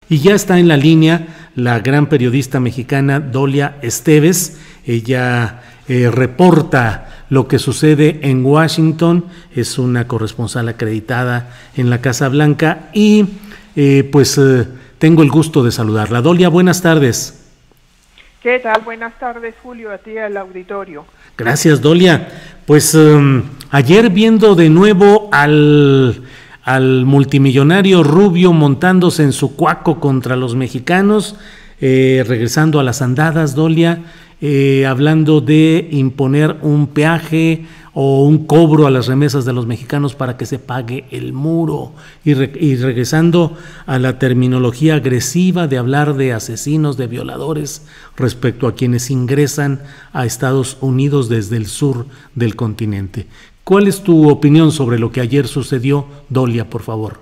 Y ya está en la línea la gran periodista mexicana Dolia Esteves. Ella reporta lo que sucede en Washington, es una corresponsal acreditada en la Casa Blanca y tengo el gusto de saludarla. Dolia, buenas tardes. ¿Qué tal? Buenas tardes, Julio, a ti al auditorio. Gracias, Dolia. Pues ayer viendo de nuevo al multimillonario Rubio montándose en su cuaco contra los mexicanos, regresando a las andadas, Dolia, hablando de imponer un peaje o un cobro a las remesas de los mexicanos para que se pague el muro, y regresando a la terminología agresiva de hablar de asesinos, de violadores respecto a quienes ingresan a Estados Unidos desde el sur del continente. ¿Cuál es tu opinión sobre lo que ayer sucedió, Dolia, por favor?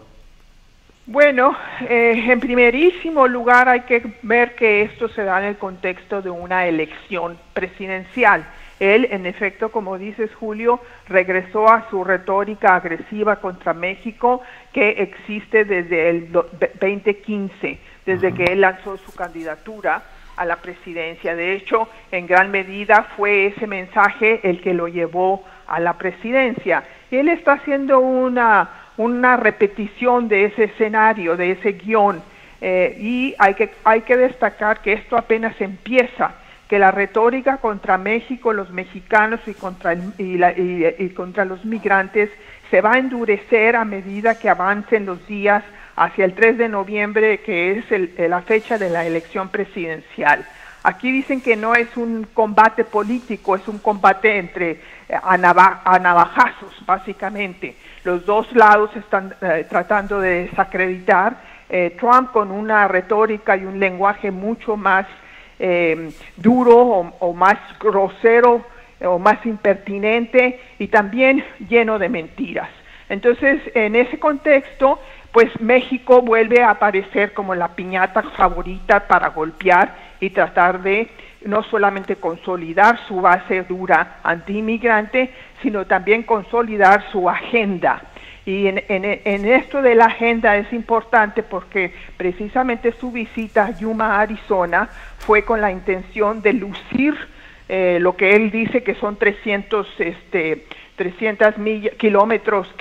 Bueno, en primerísimo lugar hay que ver que esto se da en el contexto de una elección presidencial. Él, en efecto, como dices, Julio, regresó a su retórica agresiva contra México que existe desde el 2015, desde que él lanzó su candidatura a la presidencia. De hecho, en gran medida fue ese mensaje el que lo llevó a la presidencia. Él está haciendo una repetición de ese escenario, de ese guión, y hay que destacar que esto apenas empieza, que la retórica contra México, los mexicanos y contra los migrantes se va a endurecer a medida que avancen los días hacia el 3 de noviembre, que es la fecha de la elección presidencial. Aquí dicen que no es un combate político, es un combate a navajazos, básicamente. Los dos lados están tratando de desacreditar. Trump con una retórica y un lenguaje mucho más duro o más grosero o más impertinente y también lleno de mentiras. Entonces, en ese contexto, pues México vuelve a aparecer como la piñata favorita para golpear y tratar de no solamente consolidar su base dura antiinmigrante, sino también consolidar su agenda. Y en esto de la agenda es importante porque precisamente su visita a Yuma, Arizona, fue con la intención de lucir lo que él dice que son 300 kilómetros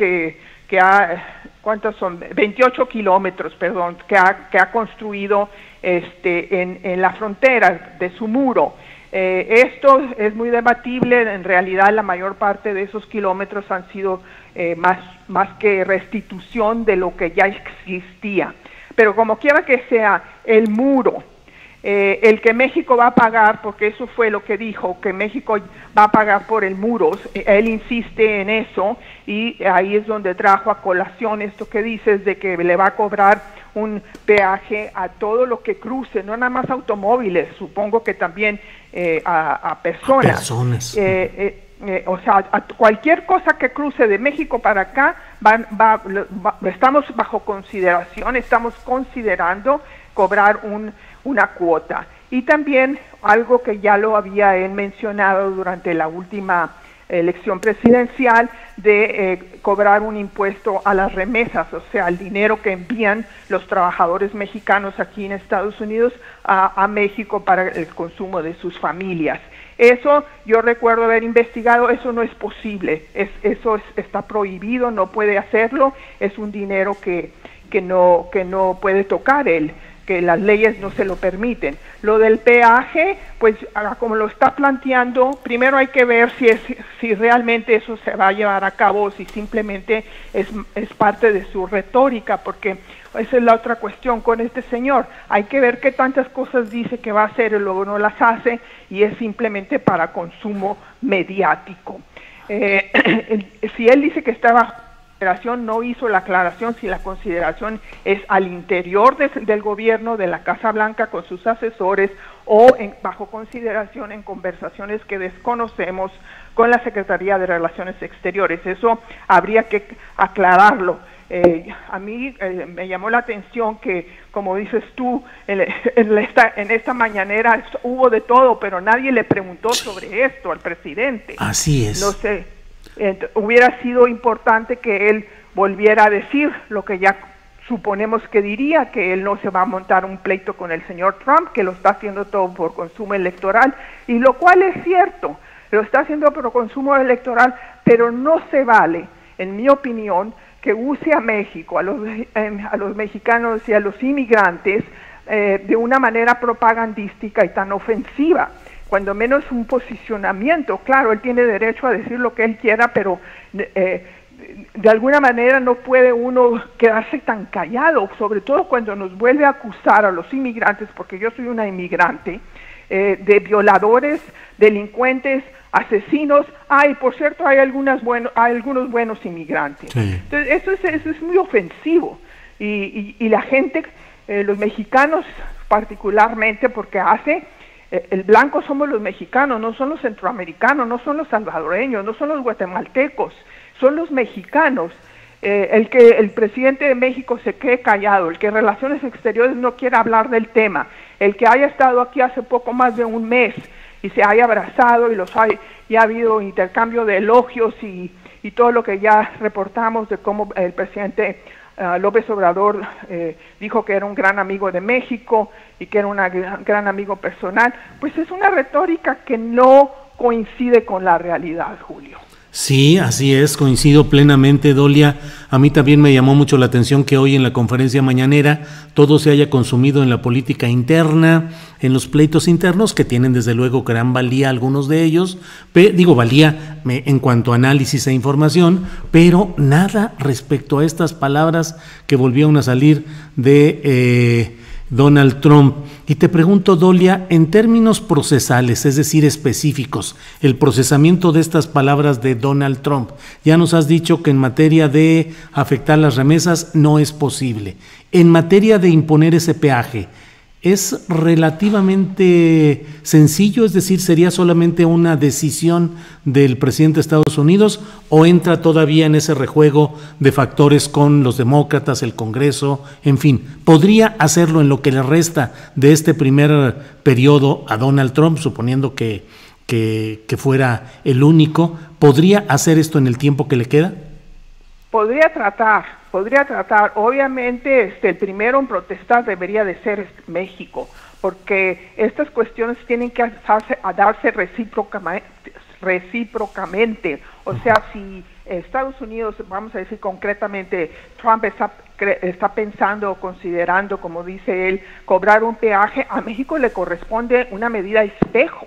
¿cuántos son? 28 kilómetros, perdón, que ha construido en la frontera de su muro. Esto es muy debatible. En realidad la mayor parte de esos kilómetros han sido más que restitución de lo que ya existía. Pero como quiera que sea, el muro, el que México va a pagar, porque eso fue lo que dijo, que México va a pagar por el muro, él insiste en eso, y ahí es donde trajo a colación esto que dices de que le va a cobrar un peaje a todo lo que cruce, no nada más automóviles, supongo que también a personas. O sea, a cualquier cosa que cruce de México para acá, estamos bajo consideración, estamos considerando cobrar una cuota. Y también algo que ya lo había él mencionado durante la última elección presidencial, de cobrar un impuesto a las remesas, o sea, el dinero que envían los trabajadores mexicanos aquí en Estados Unidos a México para el consumo de sus familias. Eso yo recuerdo haber investigado, eso no es posible, eso está prohibido, no puede hacerlo, es un dinero que no puede tocar él, que las leyes no se lo permiten. Lo del peaje, pues como lo está planteando, primero hay que ver si realmente eso se va a llevar a cabo o si simplemente es parte de su retórica, porque esa es la otra cuestión con este señor. Hay que ver qué tantas cosas dice que va a hacer y luego no las hace, y es simplemente para consumo mediático. Si él dice que estaba no hizo la aclaración si la consideración es al interior del gobierno, de la Casa Blanca con sus asesores, o bajo consideración en conversaciones que desconocemos con la Secretaría de Relaciones Exteriores. Eso habría que aclararlo. A mí me llamó la atención que, como dices tú, en esta mañanera hubo de todo, pero nadie le preguntó sobre esto al presidente. Así es. No sé. Hubiera sido importante que él volviera a decir lo que ya suponemos que diría que él no se va a montar un pleito con el señor Trump, que lo está haciendo todo por consumo electoral, y lo cual es cierto, lo está haciendo por consumo electoral, pero no se vale, en mi opinión, que use a México, a los mexicanos y a los inmigrantes de una manera propagandística y tan ofensiva. Cuando menos un posicionamiento, claro, él tiene derecho a decir lo que él quiera, pero de alguna manera no puede uno quedarse tan callado, sobre todo cuando nos vuelve a acusar a los inmigrantes, porque yo soy una inmigrante, de violadores, delincuentes, asesinos. Y por cierto, hay algunos buenos inmigrantes. Sí. Entonces, eso es muy ofensivo. Y la gente, los mexicanos particularmente, porque el blanco somos los mexicanos, no son los centroamericanos, no son los salvadoreños, no son los guatemaltecos, son los mexicanos. El que el presidente de México se quede callado, el que Relaciones Exteriores no quiera hablar del tema, el que haya estado aquí hace poco más de un mes y se haya abrazado y ha habido intercambio de elogios y todo lo que ya reportamos de cómo el presidente López Obrador dijo que era un gran amigo de México y que era un gran amigo personal, pues es una retórica que no coincide con la realidad, Julio. Sí, así es, coincido plenamente, Dolia. A mí también me llamó mucho la atención que hoy en la conferencia mañanera todo se haya consumido en la política interna, en los pleitos internos, que tienen desde luego gran valía algunos de ellos, valía en cuanto a análisis e información, pero nada respecto a estas palabras que volvieron a salir de Donald Trump. Y te pregunto, Dolia, en términos procesales, es decir, específicos, el procesamiento de estas palabras de Donald Trump, ya nos has dicho que en materia de afectar las remesas no es posible. En materia de imponer ese peaje, ¿es relativamente sencillo? Es decir, ¿sería solamente una decisión del presidente de Estados Unidos o entra todavía en ese rejuego de factores con los demócratas, el Congreso, en fin? ¿Podría hacerlo en lo que le resta de este primer periodo a Donald Trump, suponiendo que fuera el único? ¿Podría hacer esto en el tiempo que le queda? Podría tratar. Obviamente el primero en protestar debería de ser México, porque estas cuestiones tienen que darse recíprocamente. O sea, si Estados Unidos, vamos a decir concretamente, Trump está pensando o considerando, como dice él, cobrar un peaje, a México le corresponde una medida espejo.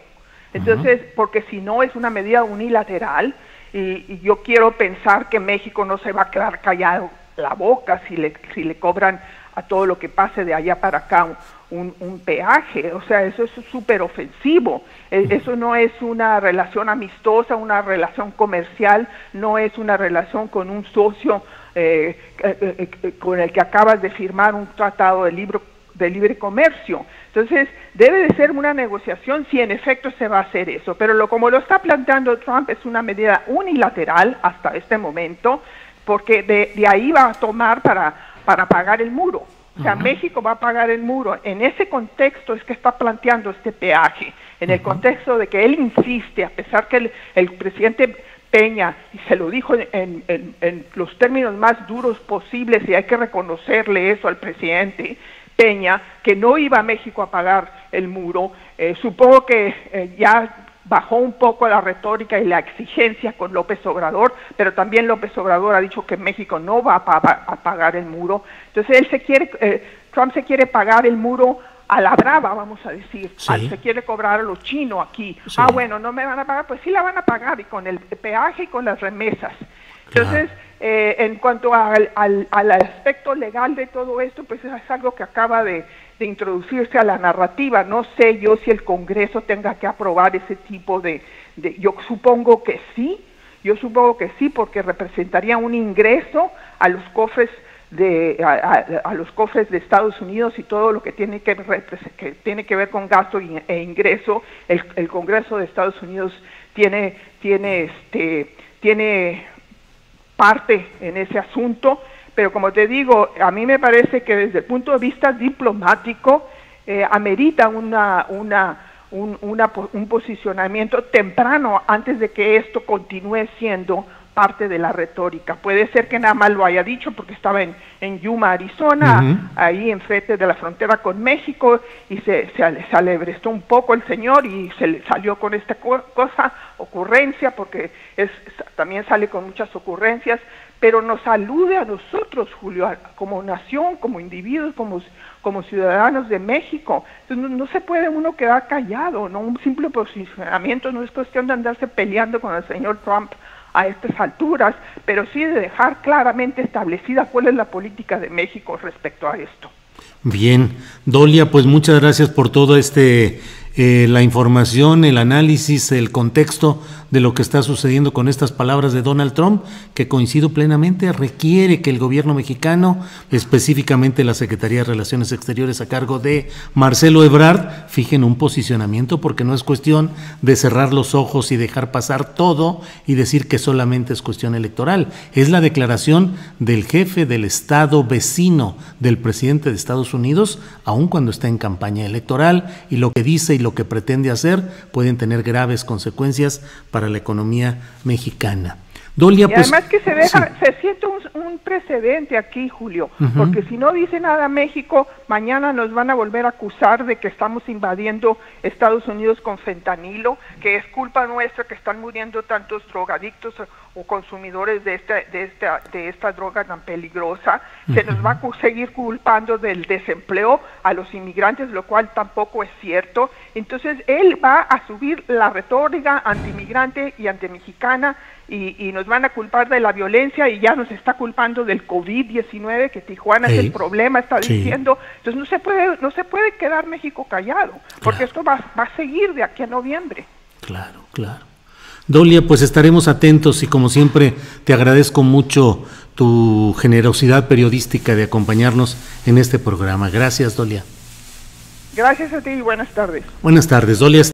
Entonces, porque si no es una medida unilateral, y yo quiero pensar que México no se va a quedar callado la boca si le cobran a todo lo que pase de allá para acá un peaje. O sea, eso es súper ofensivo. Eso no es una relación amistosa, una relación comercial, no es una relación con un socio con el que acabas de firmar un tratado de libre comercio. Entonces, debe de ser una negociación si en efecto se va a hacer eso, pero como lo está planteando Trump es una medida unilateral hasta este momento, porque de ahí va a tomar para pagar el muro. O sea, México va a pagar el muro. En ese contexto es que está planteando este peaje, en el contexto de que él insiste, a pesar que el presidente Peña, y se lo dijo en los términos más duros posibles, y hay que reconocerle eso al presidente Peña, que no iba a México a pagar el muro. Supongo que ya bajó un poco la retórica y la exigencia con López Obrador, pero también López Obrador ha dicho que México no va a pagar el muro. Entonces Trump se quiere pagar el muro a la brava, vamos a decir. Sí. Se quiere cobrar a los chinos aquí. Sí. Bueno, no me van a pagar, pues sí la van a pagar, y con el peaje y con las remesas. Entonces, en cuanto al aspecto legal de todo esto, pues es algo que acaba de introducirse a la narrativa. No sé yo si el Congreso tenga que aprobar ese tipo yo supongo que sí, porque representaría un ingreso a los cofres a los cofres de Estados Unidos y todo lo que tiene que ver con gasto e ingreso. El Congreso de Estados Unidos tiene parte en ese asunto, pero como te digo, a mí me parece que desde el punto de vista diplomático amerita un posicionamiento temprano antes de que esto continúe siendo parte de la retórica. Puede ser que nada más lo haya dicho porque estaba en Yuma, Arizona, ahí enfrente de la frontera con México, y se alebrestó un poco el señor y se le salió con esta ocurrencia, porque también sale con muchas ocurrencias, pero nos alude a nosotros, Julio, como nación, como individuos, como ciudadanos de México. Entonces no se puede uno quedar callado, ¿no? Un simple posicionamiento no es cuestión de andarse peleando con el señor Trump a estas alturas, pero sí de dejar claramente establecida cuál es la política de México respecto a esto. Bien, Dolia, pues muchas gracias por todo la información, el análisis, el contexto de lo que está sucediendo con estas palabras de Donald Trump, que coincido plenamente, requiere que el gobierno mexicano, específicamente la Secretaría de Relaciones Exteriores a cargo de Marcelo Ebrard, fijen un posicionamiento, porque no es cuestión de cerrar los ojos y dejar pasar todo y decir que solamente es cuestión electoral. Es la declaración del jefe del Estado vecino del presidente de Estados Unidos, aun cuando está en campaña electoral, y lo que dice y lo que pretende hacer pueden tener graves consecuencias para la economía mexicana. Dolia, y además que se siente un precedente aquí, Julio, porque si no dice nada México, mañana nos van a volver a acusar de que estamos invadiendo Estados Unidos con fentanilo, que es culpa nuestra que están muriendo tantos drogadictos o consumidores de esta droga tan peligrosa. Se nos va a seguir culpando del desempleo a los inmigrantes, lo cual tampoco es cierto. Entonces él va a subir la retórica antimigrante y antimexicana, y nos van a culpar de la violencia, y ya nos está culpando del COVID-19, que Tijuana es el problema, está diciendo. Entonces no se puede quedar México callado, porque esto va a seguir de aquí a noviembre. Claro. Dolia, pues estaremos atentos, y como siempre te agradezco mucho tu generosidad periodística de acompañarnos en este programa. Gracias, Dolia. Gracias a ti y buenas tardes. Buenas tardes, Dolia.